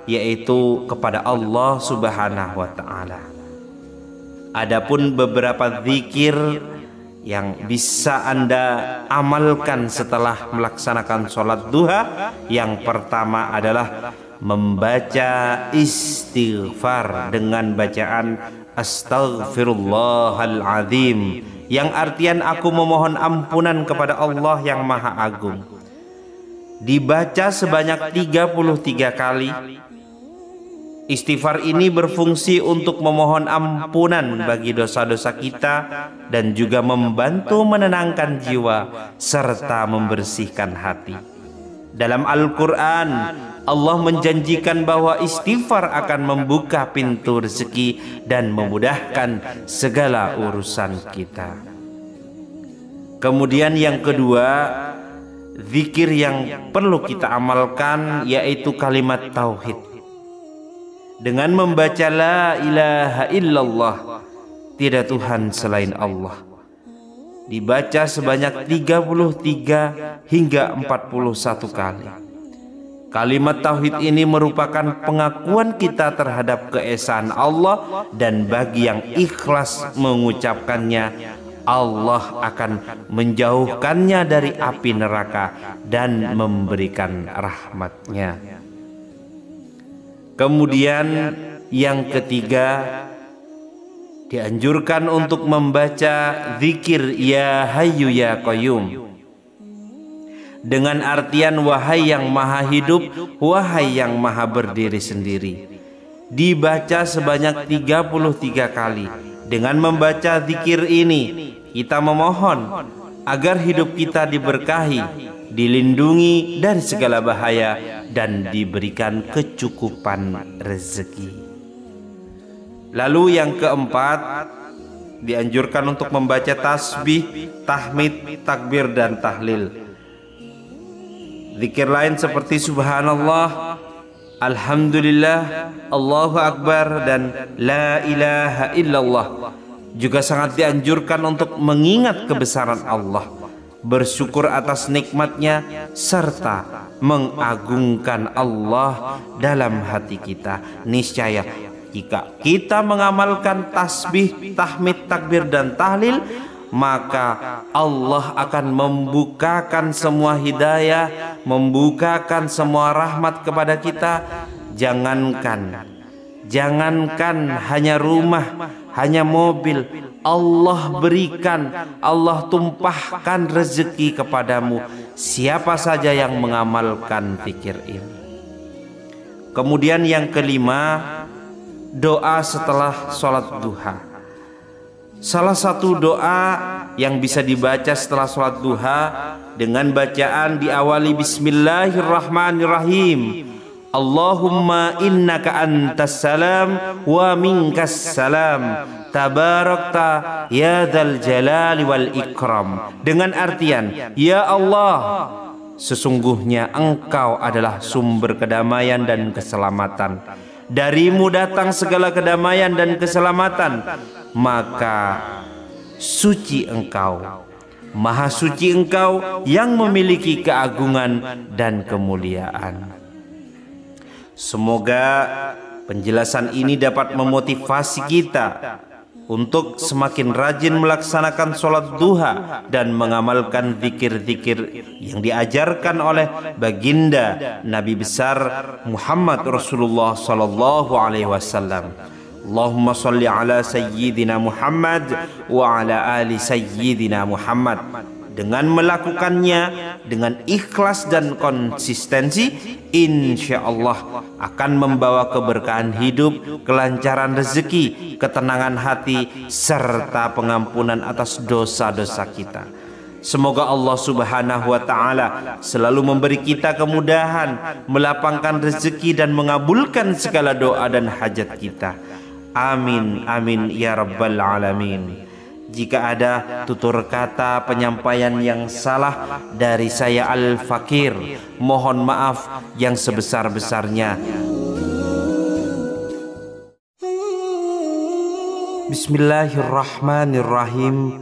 yaitu kepada Allah Subhanahu wa taala. Adapun beberapa zikir yang bisa Anda amalkan setelah melaksanakan sholat duha, yang pertama adalah membaca istighfar dengan bacaan Astaghfirullahaladzim, yang artian aku memohon ampunan kepada Allah yang Maha Agung. Dibaca sebanyak 33 kali. Istighfar ini berfungsi untuk memohon ampunan bagi dosa-dosa kita dan juga membantu menenangkan jiwa serta membersihkan hati. Dalam Al-Quran, Allah menjanjikan bahwa istighfar akan membuka pintu rezeki dan memudahkan segala urusan kita. Kemudian yang kedua, zikir yang perlu kita amalkan yaitu kalimat tauhid. Dengan membaca la ilaha illallah, tidak Tuhan selain Allah, dibaca sebanyak 33 hingga 41 kali. Kalimat tauhid ini merupakan pengakuan kita terhadap keesaan Allah, dan bagi yang ikhlas mengucapkannya, Allah akan menjauhkannya dari api neraka dan memberikan rahmat-Nya. Kemudian yang ketiga, dianjurkan untuk membaca zikir Ya Hayyu Ya Qayyum, dengan artian wahai yang maha hidup, wahai yang maha berdiri sendiri. Dibaca sebanyak 33 kali. Dengan membaca zikir ini, kita memohon agar hidup kita diberkahi, dilindungi dari segala bahaya, dan diberikan kecukupan rezeki. Lalu yang keempat, dianjurkan untuk membaca tasbih, tahmid, takbir, dan tahlil. Zikir lain seperti subhanallah, alhamdulillah, Allahu Akbar, dan la ilaha illallah juga sangat dianjurkan untuk mengingat kebesaran Allah, bersyukur atas nikmatnya, serta mengagungkan Allah dalam hati kita. Niscaya jika kita mengamalkan tasbih, tahmid, takbir, dan tahlil, maka Allah akan membukakan semua hidayah, membukakan semua rahmat kepada kita. Jangankan hanya rumah, hanya mobil, Allah berikan, Allah tumpahkan rezeki kepadamu siapa saja yang mengamalkan zikir ini. Kemudian yang kelima, doa setelah sholat duha. Salah satu doa yang bisa dibaca setelah sholat duha dengan bacaan diawali Bismillahirrahmanirrahim. Allahumma innaka antas salam wa minkas salam, tabarakta ya dzal jalali wal ikram. Dengan artian, ya Allah, sesungguhnya Engkau adalah sumber kedamaian dan keselamatan. Darimu datang segala kedamaian dan keselamatan. Maka suci Engkau, maha suci Engkau yang memiliki keagungan dan kemuliaan. Semoga penjelasan ini dapat memotivasi kita untuk semakin rajin melaksanakan sholat duha dan mengamalkan zikir-zikir yang diajarkan oleh baginda Nabi besar Muhammad Rasulullah sallallahu alaihi wasallam. Allahumma salli ala sayyidina Muhammad wa ala ali sayyidina Muhammad. Dengan melakukannya dengan ikhlas dan konsistensi, insya Allah akan membawa keberkahan hidup, kelancaran rezeki, ketenangan hati, serta pengampunan atas dosa-dosa kita. Semoga Allah Subhanahu wa ta'ala selalu memberi kita kemudahan, melapangkan rezeki, dan mengabulkan segala doa dan hajat kita. Amin, amin, ya rabbal alamin. Jika ada tutur kata penyampaian yang salah dari saya Al-Fakir, mohon maaf yang sebesar-besarnya. Bismillahirrahmanirrahim.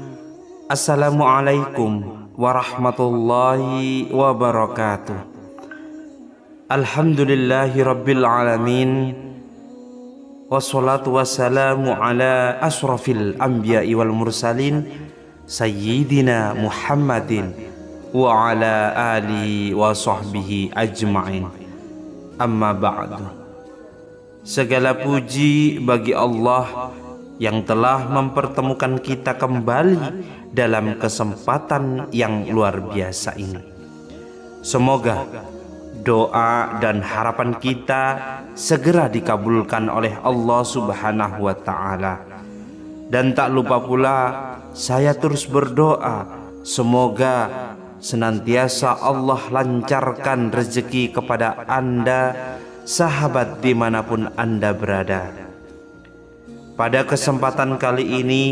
Assalamualaikum warahmatullahi wabarakatuh. Alhamdulillahi Rabbil Alamin. Wassalatu wassalamu ala asrafil anbiya'i wal mursalin Sayyidina Muhammadin wa ala alihi wa sahbihi ajma'in. Amma ba'du. Segala puji bagi Allah yang telah mempertemukan kita kembali dalam kesempatan yang luar biasa ini. Semoga doa dan harapan kita segera dikabulkan oleh Allah Subhanahu wa Ta'ala. Dan tak lupa pula saya terus berdoa, semoga senantiasa Allah lancarkan rezeki kepada Anda, sahabat dimanapun Anda berada. Pada kesempatan kali ini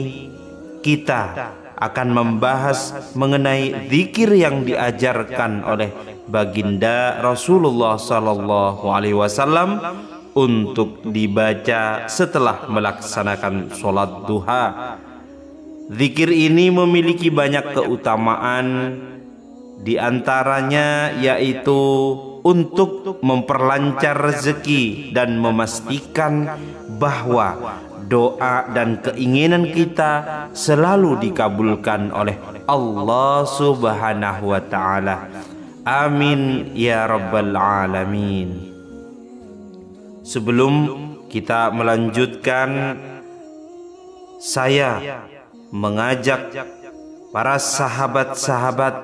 kita akan membahas mengenai zikir yang diajarkan oleh baginda Rasulullah sallallahu alaihi wasallam untuk dibaca setelah melaksanakan sholat duha. Zikir ini memiliki banyak keutamaan, di antaranya yaitu untuk memperlancar rezeki dan memastikan bahwa doa dan keinginan kita selalu dikabulkan oleh Allah Subhanahu wa Ta'ala. Amin ya Rabbal Alamin. Sebelum kita melanjutkan, saya mengajak para sahabat-sahabat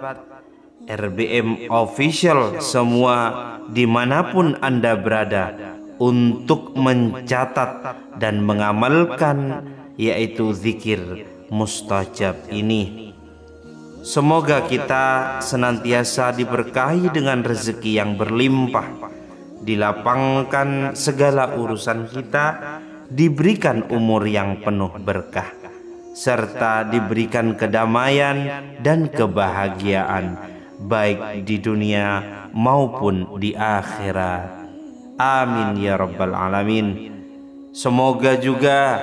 RBM Official semua dimanapun Anda berada untuk mencatat dan mengamalkan yaitu zikir mustajab ini. Semoga kita senantiasa diberkahi dengan rezeki yang berlimpah, dilapangkan segala urusan kita, diberikan umur yang penuh berkah, serta diberikan kedamaian dan kebahagiaan baik di dunia maupun di akhirat. Amin ya Rabbal Alamin. Semoga juga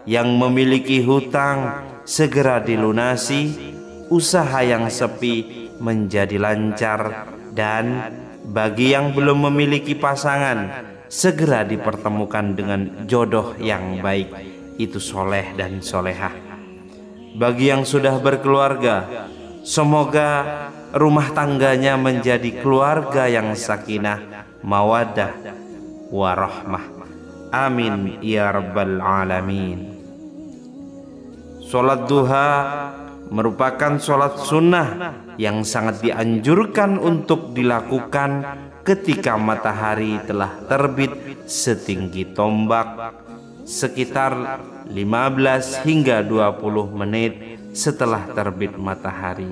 yang memiliki hutang segera dilunasi, usaha yang sepi menjadi lancar, dan bagi yang belum memiliki pasangan segera dipertemukan dengan jodoh yang baik, itu soleh dan solehah. Bagi yang sudah berkeluarga, semoga rumah tangganya menjadi keluarga yang sakinah, mawaddah, warahmah. Amin ya Rabbal Alamin. Sholat duha merupakan sholat sunnah yang sangat dianjurkan untuk dilakukan ketika matahari telah terbit setinggi tombak, sekitar 15 hingga 20 menit setelah terbit matahari,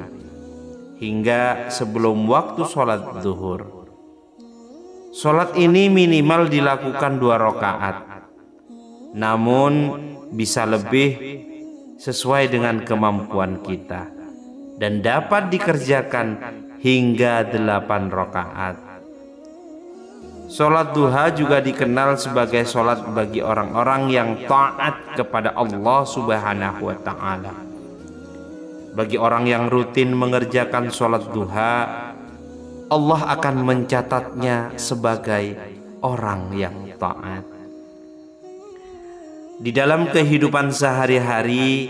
hingga sebelum waktu sholat zuhur. Sholat ini minimal dilakukan 2 rakaat, namun bisa lebih sesuai dengan kemampuan kita, dan dapat dikerjakan hingga 8 rakaat. Sholat duha juga dikenal sebagai sholat bagi orang-orang yang taat kepada Allah Subhanahu wa Ta'ala. Bagi orang yang rutin mengerjakan sholat duha, Allah akan mencatatnya sebagai orang yang taat. Di dalam kehidupan sehari-hari,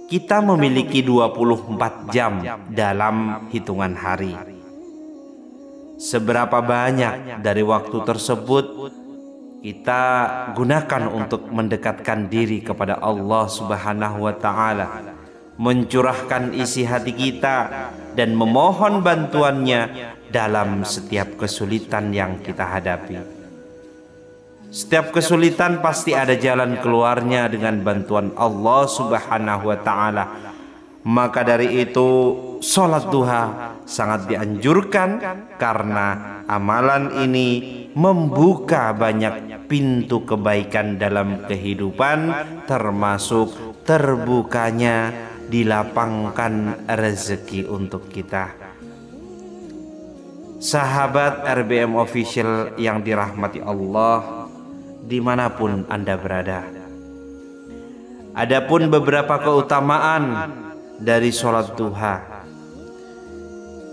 kita memiliki 24 jam dalam hitungan hari. Seberapa banyak dari waktu tersebut kita gunakan untuk mendekatkan diri kepada Allah Subhanahu wa Ta'ala, mencurahkan isi hati kita dan memohon bantuannya dalam setiap kesulitan yang kita hadapi. Setiap kesulitan pasti ada jalan keluarnya dengan bantuan Allah Subhanahu wa Ta'ala. Maka dari itu sholat duha sangat dianjurkan, karena amalan ini membuka banyak pintu kebaikan dalam kehidupan, termasuk terbukanya dilapangkan rezeki untuk kita. Sahabat RBM Official yang dirahmati Allah dimanapun Anda berada, adapun beberapa keutamaan dari sholat duha.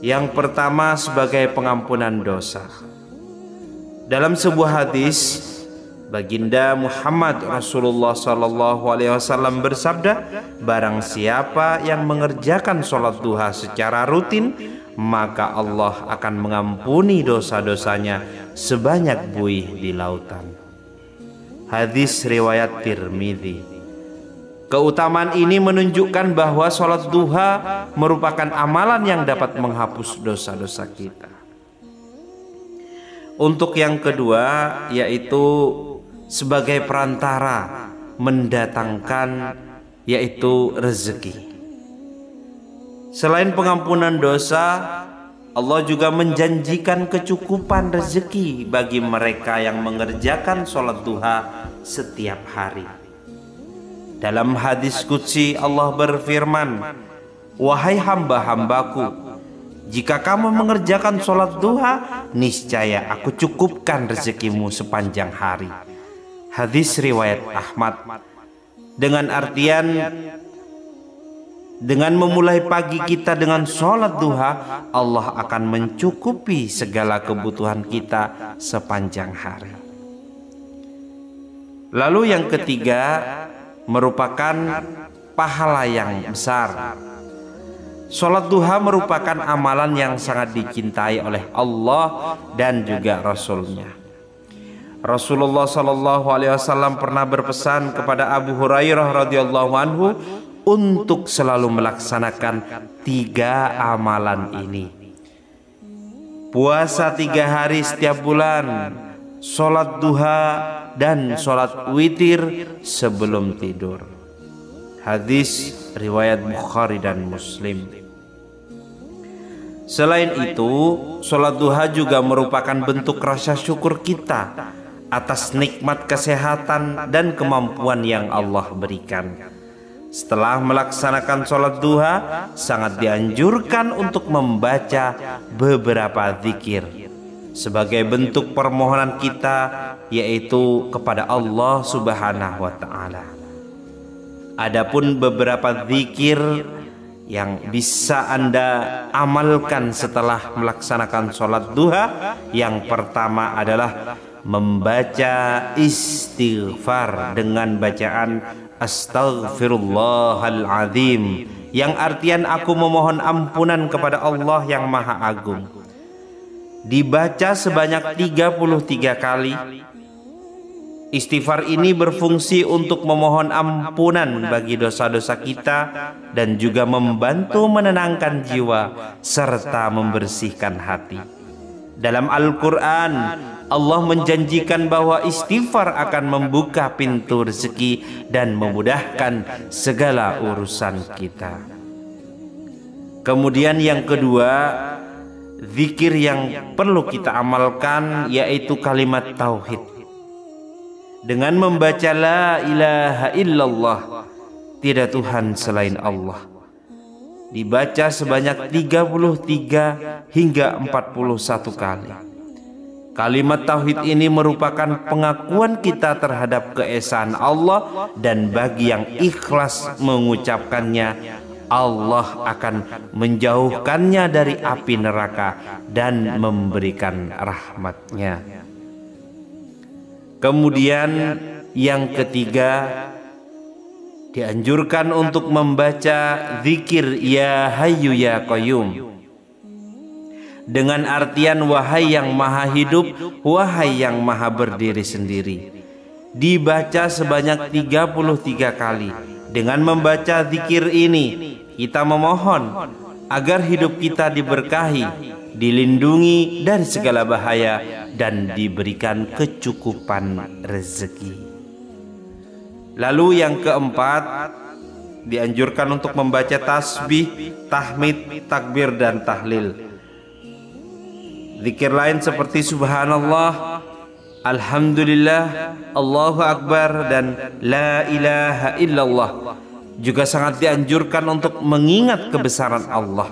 Yang pertama, sebagai pengampunan dosa. Dalam sebuah hadis, Baginda Muhammad Rasulullah SAW bersabda, barang siapa yang mengerjakan sholat duha secara rutin, maka Allah akan mengampuni dosa-dosanya sebanyak buih di lautan. Hadis riwayat Tirmidzi. Keutamaan ini menunjukkan bahwa sholat duha merupakan amalan yang dapat menghapus dosa-dosa kita. Untuk yang kedua, yaitu sebagai perantara mendatangkan yaitu rezeki. Selain pengampunan dosa, Allah juga menjanjikan kecukupan rezeki bagi mereka yang mengerjakan sholat duha setiap hari. Dalam hadis qudsi Allah berfirman, wahai hamba-hambaku, jika kamu mengerjakan sholat duha, niscaya aku cukupkan rezekimu sepanjang hari. Hadis riwayat Ahmad. Dengan artian, dengan memulai pagi kita dengan sholat duha, Allah akan mencukupi segala kebutuhan kita sepanjang hari. Lalu yang ketiga, merupakan pahala yang besar. Sholat duha merupakan amalan yang sangat dicintai oleh Allah dan juga Rasul-Nya. Rasulullah SAW pernah berpesan kepada Abu Hurairah radhiyallahu anhu untuk selalu melaksanakan 3 amalan ini. Puasa 3 hari setiap bulan, sholat duha, dan sholat witir sebelum tidur. Hadis riwayat Bukhari dan Muslim. Selain itu, sholat duha juga merupakan bentuk rasa syukur kita atas nikmat kesehatan dan kemampuan yang Allah berikan. Setelah melaksanakan sholat duha, sangat dianjurkan untuk membaca beberapa zikir sebagai bentuk permohonan kita, yaitu kepada Allah Subhanahu wa Ta'ala. Adapun beberapa zikir yang bisa Anda amalkan setelah melaksanakan sholat duha, yang pertama adalah membaca istighfar dengan bacaan Astaghfirullahaladzim, yang artian aku memohon ampunan kepada Allah yang Maha Agung. Dibaca sebanyak 33 kali. Istighfar ini berfungsi untuk memohon ampunan bagi dosa-dosa kita dan juga membantu menenangkan jiwa serta membersihkan hati. Dalam Al-Quran, Allah menjanjikan bahwa istighfar akan membuka pintu rezeki dan memudahkan segala urusan kita. Kemudian yang kedua, zikir yang perlu kita amalkan yaitu kalimat tauhid. Dengan membaca la ilaha illallah, tidak Tuhan selain Allah, dibaca sebanyak 33 hingga 41 kali. Kalimat tauhid ini merupakan pengakuan kita terhadap keesaan Allah, dan bagi yang ikhlas mengucapkannya, Allah akan menjauhkannya dari api neraka dan memberikan rahmat-Nya. Kemudian yang ketiga, dianjurkan untuk membaca zikir ya hayyu ya qayyum, dengan artian wahai yang maha hidup, wahai yang maha berdiri sendiri. Dibaca sebanyak 33 kali. Dengan membaca zikir ini, kita memohon agar hidup kita diberkahi, dilindungi dari segala bahaya, dan diberikan kecukupan rezeki. Lalu yang keempat, dianjurkan untuk membaca tasbih, tahmid, takbir, dan tahlil. Zikir lain seperti subhanallah, alhamdulillah, Allahu akbar, dan la ilaha illallah juga sangat dianjurkan untuk mengingat kebesaran Allah,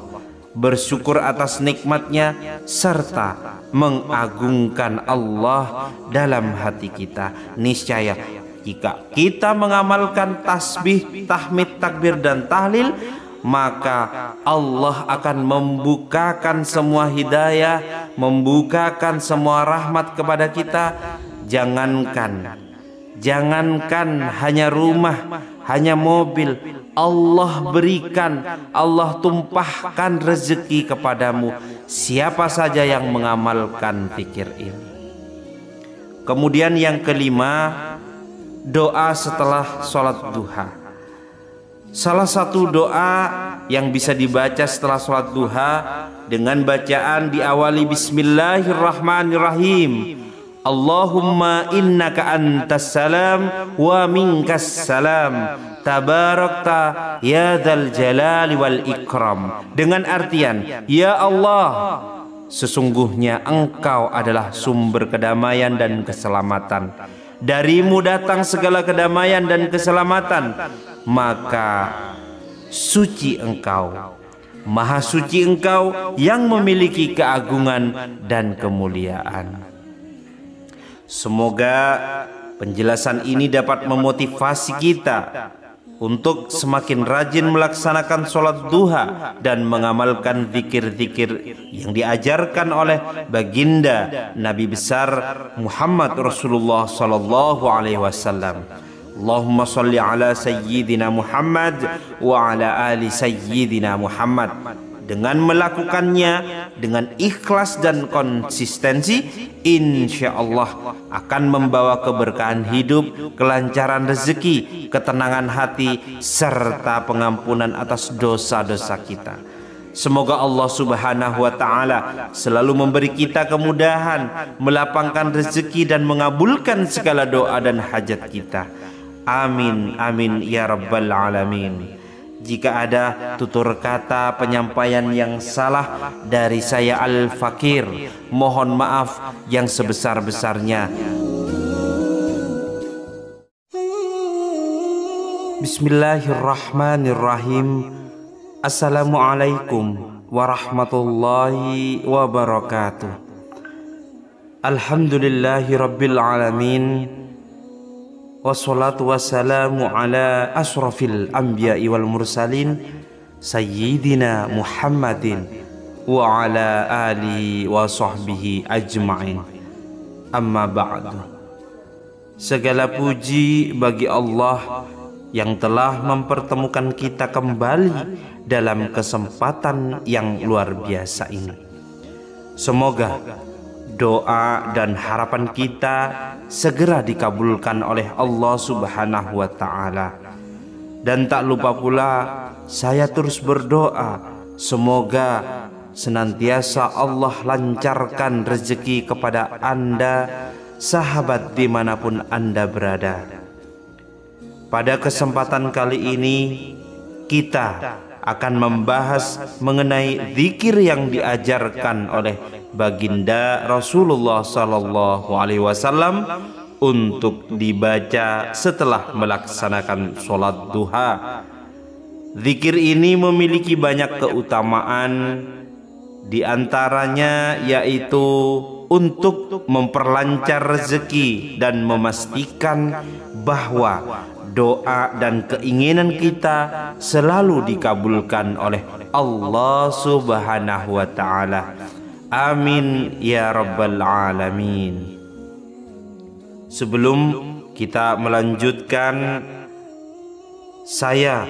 bersyukur atas nikmatnya, serta mengagungkan Allah dalam hati kita. Niscaya jika kita mengamalkan tasbih, tahmid, takbir, dan tahlil, maka Allah akan membukakan semua hidayah membukakan semua rahmat kepada kita. Jangankan hanya rumah, hanya mobil, Allah berikan, Allah tumpahkan rezeki kepadamu siapa saja yang mengamalkan zikir ini. Kemudian yang kelima, doa setelah sholat duha. Salah satu doa yang bisa dibaca setelah sholat duha dengan bacaan diawali Bismillahirrahmanirrahim. Allahumma innaka antas salam wa minkas salam tabarakta ya dzal jalali wal ikram. Dengan artian, ya Allah, sesungguhnya Engkau adalah sumber kedamaian dan keselamatan. Darimu datang segala kedamaian dan keselamatan. Maka suci Engkau, maha suci Engkau yang memiliki keagungan dan kemuliaan. Semoga penjelasan ini dapat memotivasi kita untuk semakin rajin melaksanakan sholat duha dan mengamalkan zikir-zikir yang diajarkan oleh baginda Nabi besar Muhammad Rasulullah sallallahu alaihi wasallam. Allahumma salli ala sayyidina Muhammad wa ala ali sayyidina Muhammad. Dengan melakukannya dengan ikhlas dan konsistensi, insya Allah akan membawa keberkahan hidup, kelancaran rezeki, ketenangan hati, serta pengampunan atas dosa-dosa kita. Semoga Allah Subhanahu wa Ta'ala selalu memberi kita kemudahan, melapangkan rezeki dan mengabulkan segala doa dan hajat kita. Amin, amin ya rabbal alamin. Jika ada tutur kata penyampaian yang salah dari saya Al-Fakir, mohon maaf yang sebesar-besarnya. Bismillahirrahmanirrahim. Assalamualaikum warahmatullahi wabarakatuh. Alhamdulillahi rabbil alamin. Wassalatu wassalamu ala asrafil anbiya'i wal mursalin Sayyidina Muhammadin wa ala alihi wa sahbihi ajma'in. Amma ba'du. Segala puji bagi Allah yang telah mempertemukan kita kembali dalam kesempatan yang luar biasa ini. Semoga doa dan harapan kita segera dikabulkan oleh Allah Subhanahu wa Ta'ala. Dan tak lupa pula saya terus berdoa, semoga senantiasa Allah lancarkan rezeki kepada Anda, sahabat dimanapun Anda berada. Pada kesempatan kali ini kita akan membahas mengenai zikir yang diajarkan oleh baginda Rasulullah sallallahu alaihi wasallam untuk dibaca setelah melaksanakan sholat duha. Zikir ini memiliki banyak keutamaan, di antaranya yaitu untuk memperlancar rezeki dan memastikan bahwa doa dan keinginan kita selalu dikabulkan oleh Allah Subhanahu wa Ta'ala. Amin ya rabbal alamin. Sebelum kita melanjutkan, saya